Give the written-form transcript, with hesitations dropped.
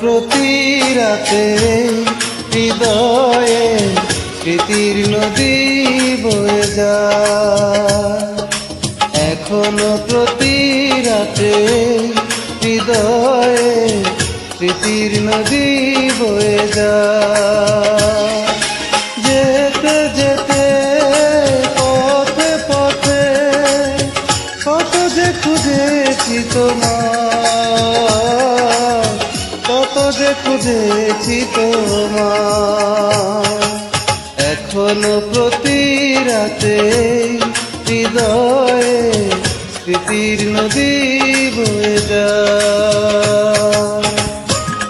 প্রতি রাতে হৃদয়ে স্মৃতির নদী বয়ে যায়। এখনো প্রতি রাতে হৃদয়ে স্মৃতির নদী বয়ে যায়। যেতে যেতে পথে পথে কত যে খুঁজেছি তোমার, কত যে খুঁজেছি তোমার। এখনো প্রতি রাতে হৃদয়ে স্মৃতির নদী বয়ে